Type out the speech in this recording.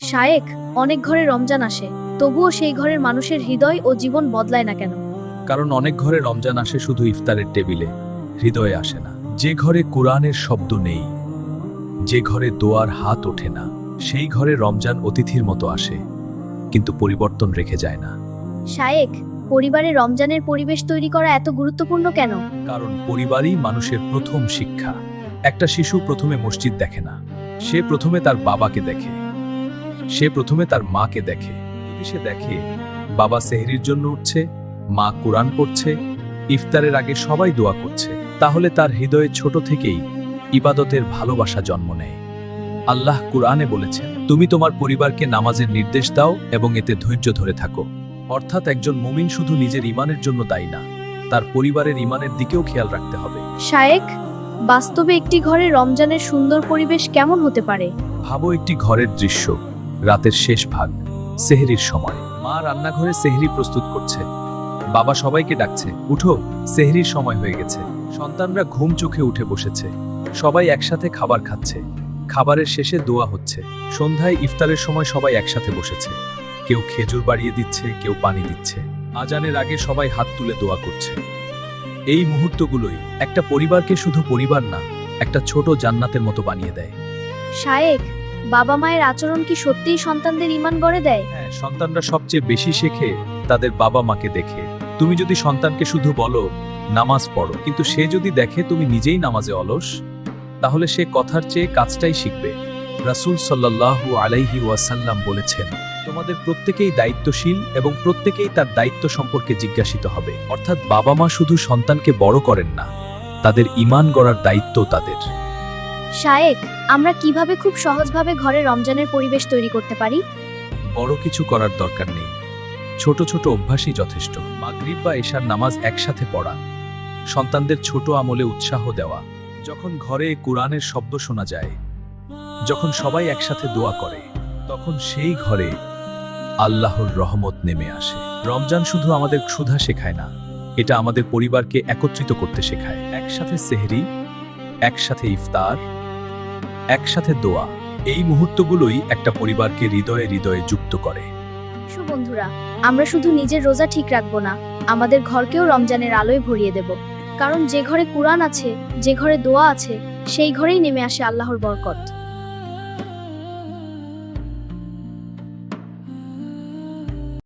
শায়েখ, অনেক ঘরে রমজান আসে, তবুও সেই ঘরের মানুষের হৃদয় ও জীবন বদলায় না কেন? কারণ অনেক ঘরে রমজান আসে শুধু ইফতারের টেবিলে, হৃদয়ে আসে না। যে ঘরে কোরআনের শব্দ নেই, যে ঘরে দোয়ার হাত ওঠে না, সেই ঘরে রমজান অতিথির মতো আসে, কিন্তু পরিবর্তন রেখে যায় না। শায়েখ, পরিবারে রমজানের পরিবেশ তৈরি করা এত গুরুত্বপূর্ণ কেন? কারণ পরিবারই মানুষের প্রথম শিক্ষা। একটা শিশু প্রথমে মসজিদ দেখে না, সে প্রথমে তার বাবাকে দেখে, সে প্রথমে তার মাকে দেখে। যদি সে দেখে বাবা সেহরির জন্য উঠছে, মা কোরআন পড়ছে, ইফতারের আগে সবাই দোয়া করছে, তাহলে তার হৃদয়ে ছোট থেকেই ইবাদতের ভালোবাসা জন্ম নেয়। আল্লাহ কুরআনে বলেছেন, তুমি তোমার পরিবারকে নামাজের নির্দেশ দাও এবং এতে ধৈর্য ধরে থাকো। অর্থাৎ একজন মুমিন শুধু নিজের ঈমানের জন্য দায়ী না, তার পরিবারের ঈমানের দিকেও খেয়াল রাখতে হবে। শায়েখ, বাস্তবে একটি ঘরে রমজানের সুন্দর পরিবেশ কেমন হতে পারে? ভাবো একটি ঘরের দৃশ্য, রাতের শেষ ভাগ, সেহরির সময়। মা রান্নাঘরে সেহরি প্রস্তুত করছে, বাবা সবাইকে ডাকছে, উঠো, সেহরির সময় হয়ে গেছে। সন্তানরা ঘুম চোখে উঠে বসেছে, সবাই একসাথে খাবার খাচ্ছে, খাবারের শেষে দোয়া হচ্ছে। সন্ধ্যায় ইফতারের সময় সবাই একসাথে বসেছে, কেউ খেজুর বাড়িয়ে দিচ্ছে, কেউ পানি দিচ্ছে। আজানের আগে সবাই হাত তুলে দোয়া করছে। এই মুহূর্তগুলোই একটা পরিবারকে শুধু পরিবার না, একটা ছোট জান্নাতের মতো বানিয়ে দেয়। শায়েখ, বাবা মায়ের আচরণ কি সত্যিই সন্তানদের ঈমান গড়ে দেয়? হ্যাঁ, সন্তানরা সবচেয়ে বেশি শেখে তাদের বাবা মাকে দেখে। তুমি যদি সন্তানকে শুধু বলো নামাজ পড়ো, কিন্তু সে যদি দেখে তুমি নিজেই নামাজে অলস, তাহলে সে কথার চেয়ে কাজটাই শিখবে। রাসূল সাল্লাল্লাহু আলাইহি ওয়াসাল্লাম বলেছেন, তোমাদের প্রত্যেকেই দায়িত্বশীল এবং প্রত্যেকেই তার দায়িত্ব সম্পর্কে জিজ্ঞাসিত হবে। অর্থাৎ বাবা মা শুধু সন্তানকে বড় করেন না, তাদের ঈমান গড়ার দায়িত্ব তাদের। শায়েখ, আমরা কিভাবে খুব সহজভাবে ঘরে রমজানের পরিবেশ তৈরি করতে পারি? বড় কিছু করার দরকার নেই, ছোট ছোট অভ্যাসই যথেষ্ট। মাগরিব বা এশার নামাজ একসাথে পড়া, সন্তানদের ছোট আমলে উৎসাহ দেওয়া, যখন ঘরে কোরআনের শব্দ শোনা যায়, যখন সবাই একসাথে দোয়া করে, তখন সেই ঘরে আল্লাহর রহমত নেমে আসে। রমজান শুধু আমাদের ক্ষুধা শেখায় না, এটা আমাদের পরিবারকে একত্রিত করতে শেখায়। একসাথে সেহরি, একসাথে ইফতার, একসাথে দোয়া, এই মুহূর্তগুলোই একটা পরিবারকে হৃদয়ে হৃদয়ে যুক্ত করে। বন্ধুরা, আমরা শুধু নিজের রোজা ঠিক রাখবো না, আমাদের ঘরকেও রমজানের আলোয় ভরিয়ে দেব। কারণ যে ঘরে কুরআন আছে, যে ঘরে দোয়া আছে, সেই ঘরেই নেমে আসে আল্লাহর বরকত।